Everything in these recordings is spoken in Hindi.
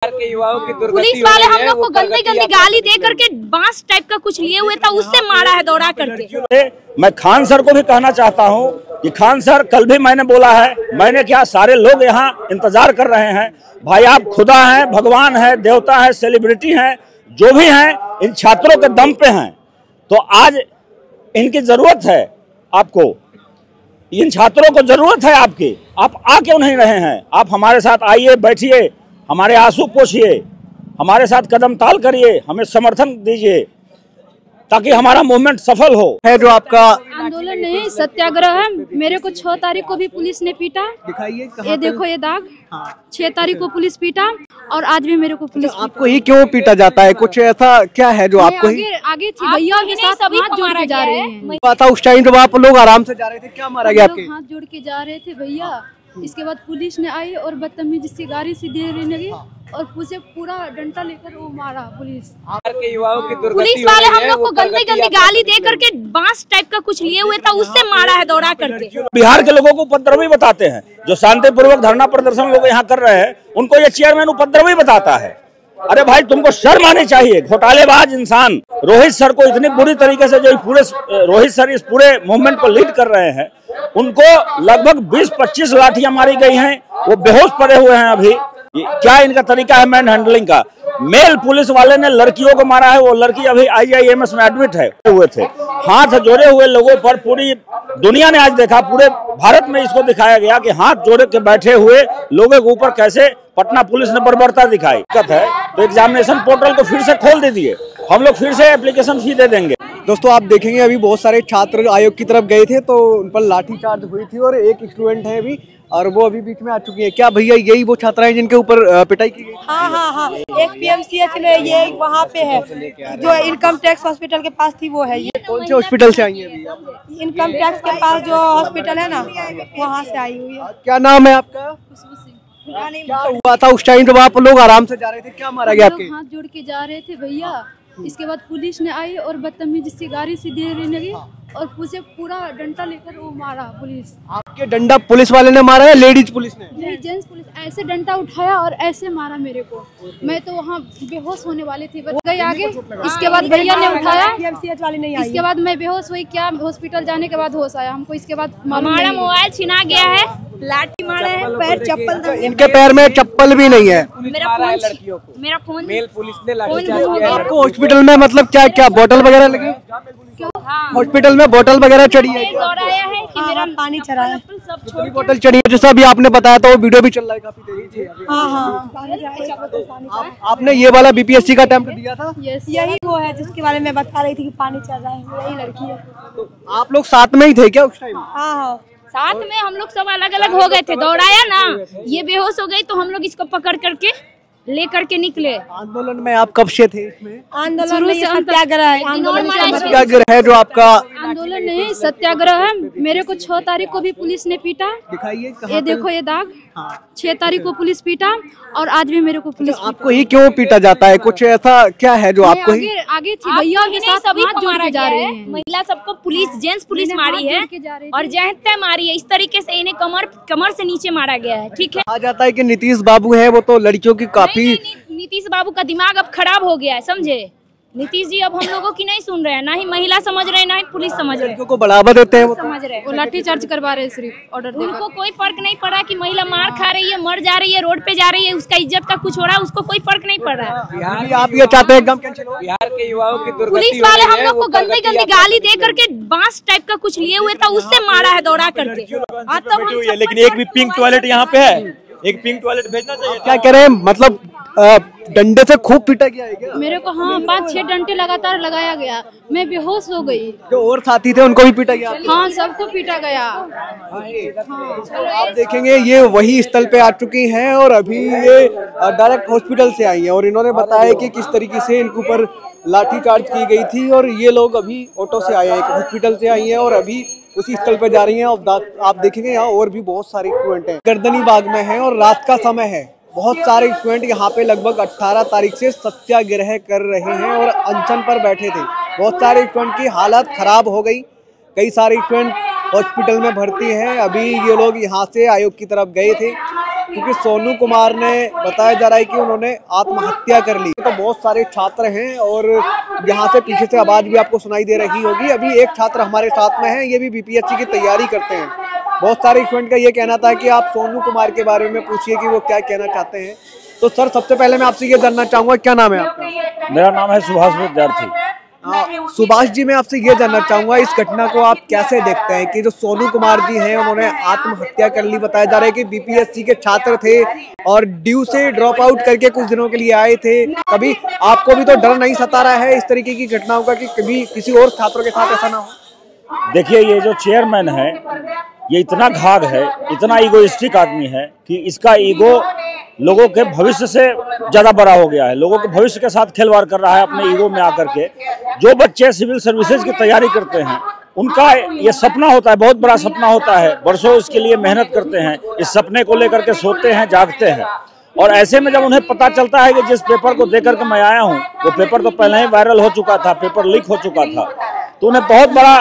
के युवाओं की पुलिस वाले हम लोग को गंदी गंदी गाली दे करके बांस टाइप का कुछ लिए हुए था, उससे मारा है दौड़ा करके। मैं खान सर को भी कहना चाहता हूं कि खान सर, कल भी मैंने बोला है, मैंने क्या, सारे लोग यहाँ इंतजार कर रहे हैं। भाई आप खुदा हैं, भगवान है, देवता है, सेलिब्रिटी हैं, जो भी हैं, इन छात्रों के दम पे हैं। तो आज इनकी जरूरत है आपको, इन छात्रों को जरूरत है आपकी। आप आ क्यों नहीं रहे हैं? आप हमारे साथ आइए, बैठिए, हमारे आंसू पोंछिए, हमारे साथ कदम ताल करिए, हमें समर्थन दीजिए ताकि हमारा मूवमेंट सफल हो। है जो आपका आंदोलन नहीं, सत्याग्रह है। मेरे को 6 तारीख को भी पुलिस ने पीटा। दिखाइए, ये देखो ये दाग। 6 तारीख को पुलिस पीटा और आज भी मेरे को पुलिस पीटा। आपको ही क्यों पीटा जाता है? कुछ ऐसा क्या है जो आपको ही आगे थी भैया के साथ हाथ जोड़ के जा रहे हैं। पता उस टाइम जब आप लोग आराम से जा रहे थे, क्या मारा गया आपके? हाथ जोड़ के जा रहे थे भैया। इसके बाद पुलिस ने आई और बदतमीजी से गाड़ी से दे लगी और मुझे पूरा डंडा लेकर वो मारा पुलिस के युवाओं की। पुलिस वाले हम लोग को गंदी गंदी गाली दे करके बांस टाइप का कुछ लिए हुए था, उससे मारा है दौड़ा करके। बिहार के लोगों को उपद्रवी बताते हैं, जो शांतिपूर्वक धरना प्रदर्शन लोग यहाँ कर रहे हैं, उनको ये चेयरमैन उपद्रवी बताता है। अरे भाई, तुमको शर्म आनी चाहिए। घोटालेबाज इंसान रोहित सर को इतनी बुरी तरीके से, जो पूरे रोहित सर इस पूरे मूवमेंट को लीड कर रहे हैं, उनको लगभग 20-25 लाठियां मारी गई हैं। वो बेहोश पड़े हुए हैं अभी। क्या इनका तरीका है मैन हैंडलिंग का? मेल पुलिस वाले ने लड़कियों को मारा है। वो लड़की अभी IIMS में एडमिट है हुए थे। हाथ जोड़े हुए लोगों पर पूरी दुनिया ने आज देखा, पूरे भारत में इसको दिखाया गया कि हाथ जोड़े के बैठे हुए लोगों के ऊपर कैसे पटना पुलिस ने बर्बरता दिखाई। दिक्कत है तो एग्जामिनेशन पोर्टल को फिर से खोल दीजिए, हम लोग फिर से एप्लीकेशन फी दे देंगे। दोस्तों आप देखेंगे अभी बहुत सारे छात्र आयोग की तरफ गए थे तो उन पर लाठीचार्ज हुई थी और एक स्टूडेंट है अभी, और वो अभी बीच में आ चुकी है। क्या भैया यही वो छात्रा है जिनके ऊपर पिटाई की गई? हाँ, एक PMCH में, ये वहाँ पे है जो इनकम टैक्स हॉस्पिटल के पास थी, वो है। ये कौन से हॉस्पिटल से आई है अभी? इनकम टैक्स के पास जो हॉस्पिटल है ना, वहाँ से आई हुई है। क्या नाम है आपका? क्या हुआ था उस टाइम जब आप लोग आराम से जा रहे थे? क्या मारा गया आपके? हाथ जोड़ के जा रहे थे भैया। इसके बाद पुलिस ने आई और बदतमीजी से गाड़ी से दे लगी और मुझे पूरा डंडा लेकर वो मारा पुलिस। आपके डंडा पुलिस वाले ने मारा है, लेडीज पुलिस ने? नहीं, जेंट्स पुलिस। ऐसे डंडा उठाया और ऐसे मारा मेरे को। मैं तो वहाँ बेहोश होने वाली थी, बच गई आगे। इसके बाद भैया ने उठाया, PMCH वाली नहीं आई। इसके बाद मैं बेहोश हुई। क्या हॉस्पिटल जाने के बाद होश आया हमको। इसके बाद हमारा मोबाइल छिना गया है, लाठी मारा है, पैर चप्पल। इनके पैर में चप्पल भी नहीं है। मेरा फोन मेल पुलिस ने लाठीचार्ज किया। आपको हॉस्पिटल में मतलब क्या क्या बोतल वगैरह लगी? हॉस्पिटल में बोतल वगैरह चढ़ी है? दौड़ाया है कि मेरा पानी चढ़ा है, सब छोटी बोतल चढ़ी है, जैसा अभी आपने बताया था। वो वीडियो भी चल रहा है काफी देरी से। आपने ये वाला BPSC का अटेम्प्ट दिया था? यही वो है जिसके बारे में बता रही थी कि पानी चल रहा है, यही लड़की है। आप लोग साथ में ही थे क्या उस टाइम? हाँ, साथ में हम लोग सब अलग अलग हो गए थे। दौड़ाया ना, ये बेहोश हो गई तो हम लोग इसको पकड़ करके लेकर के निकले। आंदोलन में आप कब से थे इसमें? आंदोलन में सत्याग्रह है। सत्याग्रह है जो आपका? आंदोलन नहीं, सत्याग्रह है। मेरे को 6 तारीख को भी पुलिस ने पीटा। दिखाइए, ये देखो ये दाग। 6 तारीख को पुलिस पीटा और आज भी मेरे को पुलिस। आपको ही क्यों पीटा जाता है? कुछ ऐसा क्या है जो आपको ही? आगे थी भैया के साथ हाथ जोड़ के जा रहे हैं। महिला सबको पुलिस, जेंट्स पुलिस मारी है और जहते मारी है। इस तरीके से इन्हें कमर से नीचे मारा गया है। ठीक है, कहा जाता है कि नीतीश बाबू है वो तो लड़कियों की काफी। नीतीश बाबू का दिमाग अब खराब हो गया है, समझे? नीतीश जी अब हम लोगों की नहीं सुन रहे हैं, ना ही महिला समझ रहे हैं, ना ही पुलिस समझ रहे हैं। को बढ़ावा देते हैं, वो समझ रहे हैं। वो लाठी चार्ज करवा रहे हैं सिर्फ ऑर्डर देकर। उनको कोई फर्क नहीं पड़ रहा कि महिला मार खा रही है, मर जा रही है, रोड पे जा रही है, उसका इज्जत का कुछ हो रहा है, उसको कोई फर्क नहीं पड़ रहा है। आप ये चाहते हैं एकदम बिहार के युवाओं की दुर्गति पुलिस वाले हम लोग को गंदी गंदी गाली दे करके बांस टाइप का कुछ लिए हुए था, उससे मारा है दौड़ा करके। लेकिन एक भी पिंक टॉयलेट यहाँ पे है, एक पिंक टॉयलेट भेजना चाहिए। क्या कह रहे हैं? मतलब डंडे से खूब पीटा गया है क्या? मेरे को 5-6 डंडे लगातार लगाया गया। मैं बेहोश हो गई। जो और साथी थे उनको भी पीटा गया? हाँ, सबको पीटा गया। आप देखेंगे ये वही स्थल पे आ चुकी हैं और अभी ये डायरेक्ट हॉस्पिटल से आई हैं और इन्होंने बताया कि किस तरीके से इनके ऊपर लाठीचार्ज की गई थी। और ये लोग अभी ऑटो से आए हैं, हॉस्पिटल से आई हैं और अभी उसी स्थल पे जा रही हैं। और आप देखेंगे यहाँ और भी बहुत सारे स्टूडेंट हैं। गर्दनी बाग में है और रात का समय है। बहुत सारे स्टूडेंट यहाँ पे लगभग 18 तारीख से सत्याग्रह कर रहे हैं और अनशन पर बैठे थे। बहुत सारे स्टूडेंट की हालत खराब हो गई, कई सारे स्टूडेंट हॉस्पिटल में भर्ती हैं। अभी ये लोग यहाँ से आयोग की तरफ गए थे क्योंकि सोनू कुमार ने बताया जा रहा है कि उन्होंने आत्महत्या कर ली। तो बहुत सारे छात्र हैं और यहाँ से पीछे से आवाज भी आपको सुनाई दे रही होगी। अभी एक छात्र हमारे साथ में है, ये भी बीपीएससी की तैयारी करते हैं। बहुत सारे स्टूडेंट का ये कहना था कि आप सोनू कुमार के बारे में पूछिए कि वो क्या कहना चाहते हैं। तो सर, सबसे पहले मैं आपसे ये जानना चाहूंगा, क्या नाम है आपका? मेरा नाम है सुभाष विद्यार्थी। सुभाष जी, मैं आपसे ये जानना चाहूंगा, इस घटना को आप कैसे देखते हैं कि जो सोनू कुमार जी हैं उन्होंने आत्महत्या कर ली। बताया जा रहा है कि बीपीएससी के छात्र थे और ड्यू से ड्रॉप आउट करके कुछ दिनों के लिए आए थे। कभी आपको भी तो डर नहीं सता रहा है इस तरीके की घटनाओं का कि कभी किसी और छात्रों के साथ ऐसा ना हो? देखिए, ये जो चेयरमैन है ये इतना घाघ है, इतना ईगोइस्टिक आदमी है कि इसका ईगो लोगों के भविष्य से ज्यादा बड़ा हो गया है। लोगों के भविष्य के साथ खिलवाड़ कर रहा है अपने ईगो में आकर के। जो बच्चे सिविल सर्विसेज की तैयारी करते हैं उनका ये सपना होता है, बहुत बड़ा सपना होता है, वर्षों इसके लिए मेहनत करते हैं, इस सपने को लेकर के सोते हैं, जागते हैं। और ऐसे में जब उन्हें पता चलता है कि जिस पेपर को देकर के मैं आया हूँ वो पेपर तो पहले ही वायरल हो चुका था, पेपर लीक हो चुका था, तो उन्हें बहुत बड़ा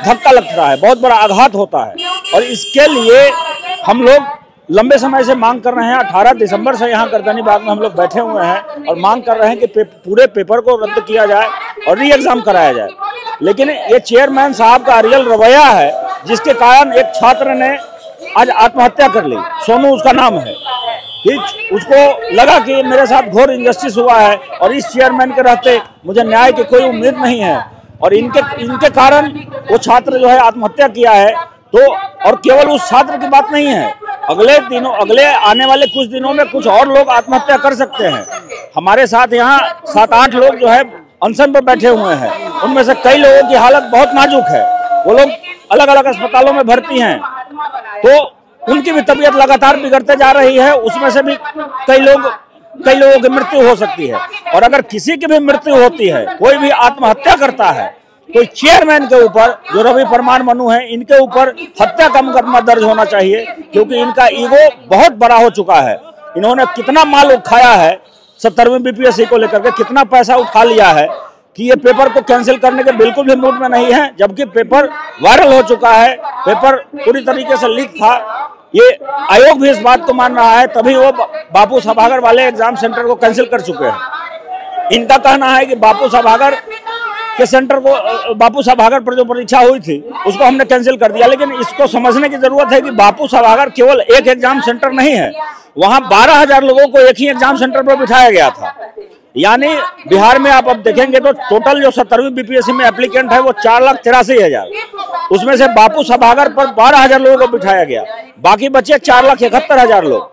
धक्का लगता है, बहुत बड़ा आघात होता है। और इसके लिए हम लोग लंबे समय से मांग कर रहे हैं। 18 दिसंबर से यहाँ गर्दनी बाग में हम लोग बैठे हुए हैं और मांग कर रहे हैं कि पूरे पेपर को रद्द किया जाए और री एग्जाम कराया जाए। लेकिन ये चेयरमैन साहब का रियल रवैया है जिसके कारण एक छात्र ने आज आत्महत्या कर ली। सोनू उसका नाम है। उसको लगा कि मेरे साथ घोर इनजस्टिस हुआ है और इस चेयरमैन के रहते मुझे न्याय की कोई उम्मीद नहीं है और इनके कारण वो छात्र जो है आत्महत्या किया है। तो और केवल उस छात्र की बात नहीं है, अगले आने वाले कुछ दिनों में कुछ और लोग आत्महत्या कर सकते हैं। हमारे साथ यहाँ 7-8 लोग जो है अनशन पर बैठे हुए हैं, उनमें से कई लोगों की हालत बहुत नाजुक है। वो लोग अलग अलग अस्पतालों में भर्ती हैं, तो उनकी भी तबीयत लगातार बिगड़ते जा रही है। उसमें से भी कई लोगों की मृत्यु हो सकती है। और अगर किसी की भी मृत्यु होती है, कोई भी आत्महत्या करता है, तो चेयरमैन के ऊपर जो रवि परमार मनु है, इनके ऊपर हत्या का मुकदमा दर्ज होना चाहिए, क्योंकि इनका ईगो बहुत बड़ा हो चुका है। इन्होंने कितना माल उठाया है 70वीं बीपीएससी को लेकर के, कितना पैसा उठा लिया है कि ये पेपर को कैंसिल करने के बिल्कुल भी मूड में नहीं है, जबकि पेपर वायरल हो चुका है, पेपर पूरी तरीके से लीक था। ये आयोग भी इस बात को मान रहा है, तभी वो बापू सभागर वाले एग्जाम सेंटर को कैंसिल कर चुके हैं। इनका कहना है कि बापू सभागर के सेंटर को, बापू सभागर पर जो परीक्षा हुई थी उसको हमने कैंसिल कर दिया। लेकिन इसको समझने की जरूरत है कि बापू सभागर केवल एक एग्जाम सेंटर नहीं है, वहां 12,000 लोगों को एक ही एग्जाम सेंटर पर बिठाया गया था। यानी बिहार में आप अब देखेंगे तो टोटल जो 70वीं बीपीएससी में एप्लीकेंट है वो 4,83,000, उसमें से बापू सभागर पर 12,000 लोगों को बिठाया गया, बाकी बचे 4,71,000 लोग।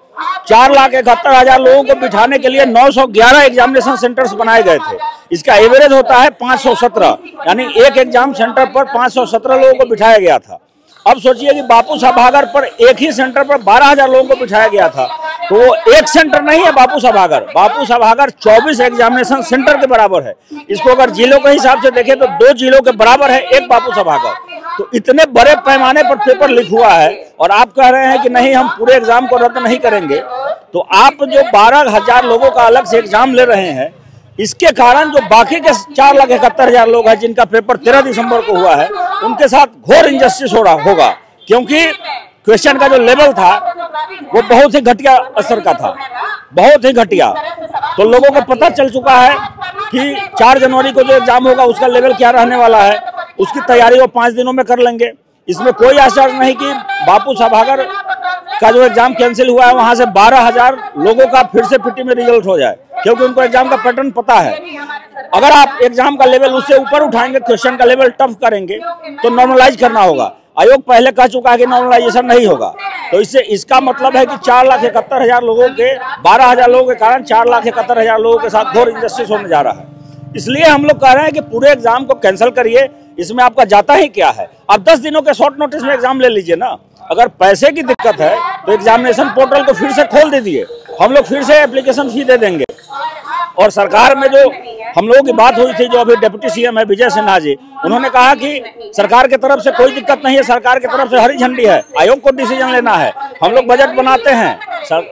4,71,000 लोगों को बिठाने के लिए 911 एग्जामिनेशन सेंटर्स बनाए गए थे। इसका एवरेज होता है 517, यानी एक एग्जाम सेंटर पर 517 लोगों को बिठाया गया था। अब सोचिए कि बापू सभागर पर एक ही सेंटर पर 12,000 लोगों को बिठाया गया था, तो वो एक सेंटर नहीं है बापू सभागर। बापू सभागर 24 एग्जामिनेशन सेंटर के बराबर है। इसको अगर जिलों के हिसाब से देखें तो 2 जिलों के बराबर है एक बापू सभागर। तो इतने बड़े पैमाने पर पेपर लीक हुआ है और आप कह रहे हैं कि नहीं हम पूरे एग्जाम को रद्द नहीं करेंगे। तो आप जो 12,000 लोगों का अलग से एग्जाम ले रहे हैं, इसके कारण जो बाकी के 4,71,000 लोग हैं जिनका पेपर 13 दिसंबर को हुआ है, उनके साथ घोर इनजस्टिस हो रहा होगा, क्योंकि क्वेश्चन का जो लेवल था वो बहुत ही घटिया स्तर का था, बहुत ही घटिया। तो लोगों को पता चल चुका है कि 4 जनवरी को जो एग्जाम होगा उसका लेवल क्या रहने वाला है, उसकी तैयारी वो 5 दिनों में कर लेंगे। इसमें कोई आश्चर्य नहीं कि बापू सभागर का जो एग्जाम कैंसिल हुआ है वहां से 12,000 लोगों का फिर से पीटी में रिजल्ट हो जाए, क्योंकि उनको एग्जाम का पैटर्न पता है। अगर आप एग्जाम का लेवल उससे ऊपर उठाएंगे, क्वेश्चन का लेवल टफ करेंगे, तो नॉर्मलाइज करना होगा। आयोग पहले कह चुका है कि नॉर्मलाइजेशन नहीं होगा। तो इससे इसका मतलब है कि 4,71,000 लोगों के 12,000 लोगों के कारण 4,71,000 लोगों के साथ घोर इनजस्टिस होने जा रहा है। इसलिए हम लोग कह रहे हैं कि पूरे एग्जाम को कैंसिल करिए। इसमें आपका जाता ही क्या है? आप 10 दिनों के शॉर्ट नोटिस में एग्जाम ले लीजिए ना। अगर पैसे की दिक्कत है तो एग्जामिनेशन पोर्टल को फिर से खोल दीजिए, हम लोग फिर से एप्लीकेशन फी दे देंगे। और सरकार में जो हम लोगों की बात हुई थी, जो अभी डिप्टी सीएम है विजय सिन्हा जी, उन्होंने कहा कि सरकार की तरफ से कोई दिक्कत नहीं है, सरकार की तरफ से हरी झंडी है, आयोग को डिसीजन लेना है, हम लोग बजट बनाते हैं,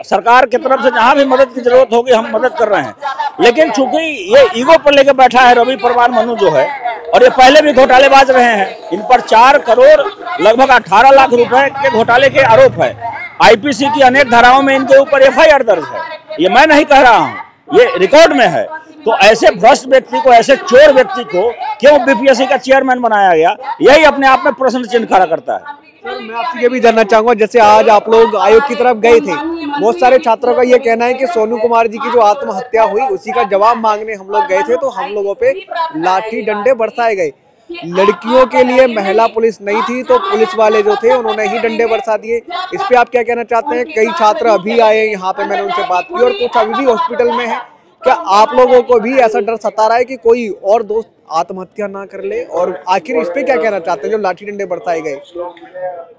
सरकार की तरफ से जहां भी मदद की जरूरत होगी हम मदद कर रहे हैं। लेकिन चूंकि ये ईगो पर लेकर बैठा है रवि परमार मनु जो है, और ये पहले भी घोटालेबाज रहे हैं, इन पर 4 करोड़ लगभग 18 लाख रुपए के घोटाले के आरोप है। आईपीसी की अनेक धाराओं में इनके ऊपर एफआईआर दर्ज है। ये मैं नहीं कह रहा हूँ, ये रिकॉर्ड में है। तो ऐसे भ्रष्ट व्यक्ति को, ऐसे चोर व्यक्ति को क्यों बीपीएससी का चेयरमैन बनाया गया, यही अपने आप में प्रश्न चिन्ह खड़ा करता है। सर, मैं आपसे ये भी जानना चाहूंगा, जैसे आज आप लोग आयोग की तरफ गए थे, बहुत सारे छात्रों का ये कहना है कि सोनू कुमार जी की जो आत्महत्या हुई उसी का जवाब मांगने हम लोग गए थे, तो हम लोगों पे लाठी डंडे बरसाए गए। लड़कियों के लिए महिला पुलिस नहीं थी, तो पुलिस वाले जो थे उन्होंने ही डंडे बरसा दिए। इस पे आप क्या कहना चाहते हैं? कई छात्र अभी आए यहाँ पे, मैंने उनसे बात की और कुछ अभी भी हॉस्पिटल में है। क्या आप लोगों को भी ऐसा डर सता रहा है कि कोई और दोस्त आत्महत्या ना कर ले? और आखिर इस पे क्या कहना चाहते हैं जो लाठी डंडे बरसाए गए?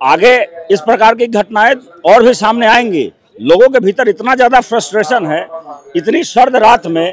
आगे इस प्रकार की घटनाएं और भी सामने आएंगी। लोगों के भीतर इतना ज्यादा फ्रस्ट्रेशन है, इतनी सर्द रात में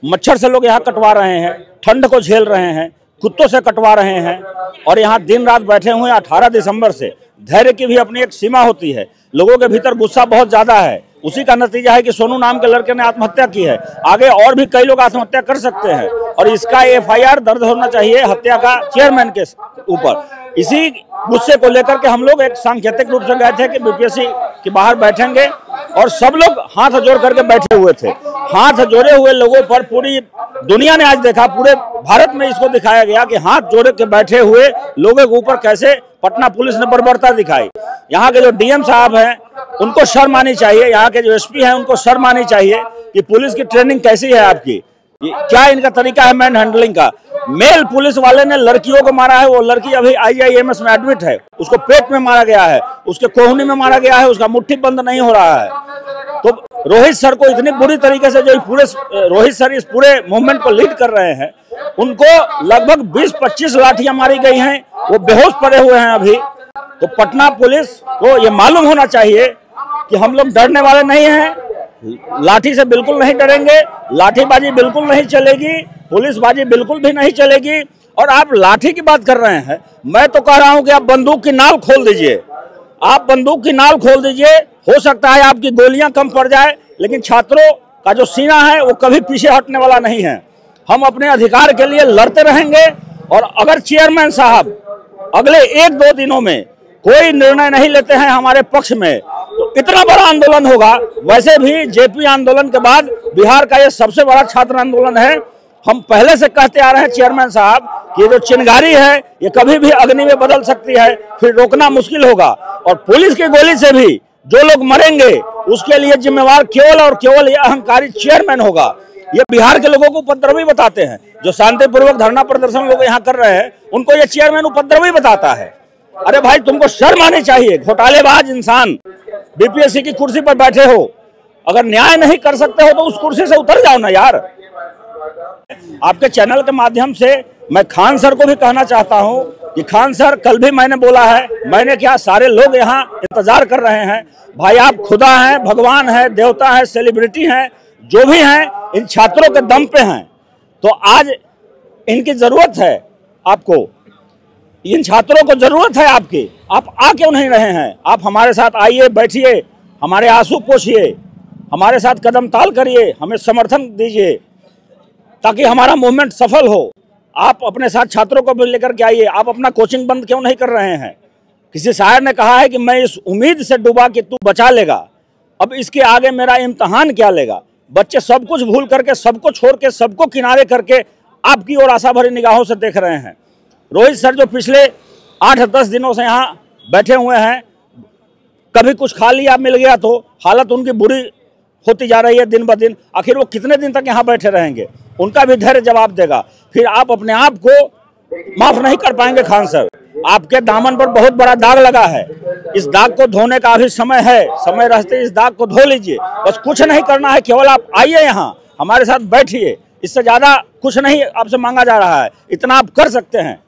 मच्छर से लोग यहाँ कटवा रहे हैं, ठंड को झेल रहे हैं, कुत्तों से कटवा रहे हैं और यहाँ दिन रात बैठे हुए 18 दिसंबर से। धैर्य की भी अपनी एक सीमा होती है। लोगों के भीतर गुस्सा बहुत ज्यादा है। उसी का नतीजा है कि सोनू नाम के लड़के ने आत्महत्या की है। आगे और भी कई लोग आत्महत्या कर सकते हैं और इसका एफआईआर दर्ज होना चाहिए हत्या का चेयरमैन के ऊपर। इसी गुस्से को लेकर के हम लोग एक सांकेतिक रूप से गए थे कि बीपीएससी के बाहर बैठेंगे और सब लोग हाथ जोड़ करके बैठे हुए थे। हाथ जोड़े हुए लोगों पर पूरी दुनिया ने आज देखा, पूरे भारत में इसको दिखाया गया कि हाथ जोड़े के बैठे हुए लोगों के ऊपर कैसे पटना पुलिस ने बर्बरता दिखाई। यहाँ के जो डीएम साहब हैं उनको शर्म आनी चाहिए, यहाँ के जो एसपी हैं उनको शर्म आनी चाहिए कि पुलिस की ट्रेनिंग कैसी है आपकी, क्या इनका तरीका है मैन हैंडलिंग का। मेल पुलिस वाले ने लड़कियों को मारा है, वो लड़की अभी आईजीआईएमएस में एडमिट है, उसको पेट में मारा गया है, उसके कोहनी में मारा गया है, उसका मुट्ठी बंद नहीं हो रहा है। तो रोहित सर को इतनी बुरी तरीके से जो पूरे रोहित सर इस पूरे मूवमेंट को लीड कर रहे हैं, उनको लगभग 20-25 लाठियां मारी गई हैं, वो बेहोश पड़े हुए हैं अभी। तो पटना पुलिस को ये मालूम होना चाहिए कि हम लोग डरने वाले नहीं हैं, लाठी से बिल्कुल नहीं डरेंगे, लाठीबाजी बिल्कुल नहीं चलेगी, पुलिसबाजी बिल्कुल भी नहीं चलेगी। और आप लाठी की बात कर रहे हैं, मैं तो कह रहा हूं कि आप बंदूक की नाल खोल दीजिए, आप बंदूक की नाल खोल दीजिए। हो सकता है आपकी गोलियां कम पड़ जाए, लेकिन छात्रों का जो सीना है वो कभी पीछे हटने वाला नहीं है। हम अपने अधिकार के लिए लड़ते रहेंगे और अगर चेयरमैन साहब अगले 1-2 दिनों में कोई निर्णय नहीं लेते हैं हमारे पक्ष में, तो इतना बड़ा आंदोलन होगा। वैसे भी जेपी आंदोलन के बाद बिहार का ये सबसे बड़ा छात्र आंदोलन है। हम पहले से कहते आ रहे हैं चेयरमैन साहब कि ये जो चिंगारी है ये कभी भी अग्नि में बदल सकती है, फिर रोकना मुश्किल होगा। और पुलिस की गोली से भी जो लोग मरेंगे उसके लिए जिम्मेवार केवल और केवल ये अहंकारी चेयरमैन होगा। ये बिहार के लोगों को उपद्रवी बताते हैं, जो शांतिपूर्वक धरना प्रदर्शन लोग यहाँ कर रहे हैं उनको ये चेयरमैन उपद्रवी बताता है। अरे भाई, तुमको शर्म आनी चाहिए, घोटालेबाज इंसान, बीपीएससी की कुर्सी पर बैठे हो, अगर न्याय नहीं कर सकते हो तो उस कुर्सी से उतर जाओ ना यार। आपके चैनल के माध्यम से मैं खान सर को भी कहना चाहता हूं कि खान सर, कल भी मैंने बोला है, मैंने क्या, सारे लोग यहाँ इंतजार कर रहे हैं। भाई आप खुदा हैं, भगवान है, देवता है, सेलिब्रिटी हैं, जो भी हैं, इन छात्रों के दम पे हैं। तो आज इनकी जरूरत है आपको, इन छात्रों को जरूरत है आपकी। आप आ क्यों नहीं रहे हैं? आप हमारे साथ आइए, बैठिए, हमारे आंसू पोंछिए, हमारे साथ कदम ताल करिए, हमें समर्थन दीजिए ताकि हमारा मूवमेंट सफल हो। आप अपने साथ छात्रों को भी लेकर के आइए। आप अपना कोचिंग बंद क्यों नहीं कर रहे हैं? किसी शायर ने कहा है कि मैं इस उम्मीद से डूबा कि तू बचा लेगा, अब इसके आगे मेरा इम्तहान क्या लेगा। बच्चे सब कुछ भूल करके, सबको छोड़ के, सबको किनारे करके आपकी ओर आशा भरी निगाहों से देख रहे हैं। रोहित सर जो पिछले 8-10 दिनों से यहाँ बैठे हुए हैं, कभी कुछ खा लिया मिल गया तो हालत उनकी बुरी होती जा रही है दिन ब दिन। आखिर वो कितने दिन तक यहाँ बैठे रहेंगे? उनका भी धैर्य जवाब देगा। फिर आप अपने आप को माफ नहीं कर पाएंगे खान सर। आपके दामन पर बहुत बड़ा दाग लगा है, इस दाग को धोने का अभी समय है। समय रहते इस दाग को धो लीजिए। बस कुछ नहीं करना है, केवल आप आइए यहाँ, हमारे साथ बैठिए। इससे ज्यादा कुछ नहीं आपसे मांगा जा रहा है, इतना आप कर सकते हैं।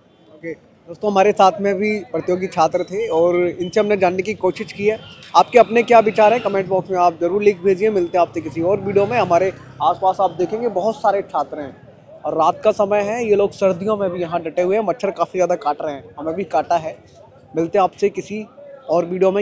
दोस्तों, हमारे साथ में भी प्रतियोगी छात्र थे और इनसे हमने जानने की कोशिश की है। आपके अपने क्या विचार हैं कमेंट बॉक्स में आप जरूर लिख भेजिए। मिलते हैं आपसे किसी और वीडियो में। हमारे आसपास आप देखेंगे बहुत सारे छात्र हैं और रात का समय है, ये लोग सर्दियों में भी यहाँ डटे हुए हैं। मच्छर काफ़ी ज़्यादा काट रहे हैं, हमें भी काटा है। मिलते हैं आपसे किसी और वीडियो में।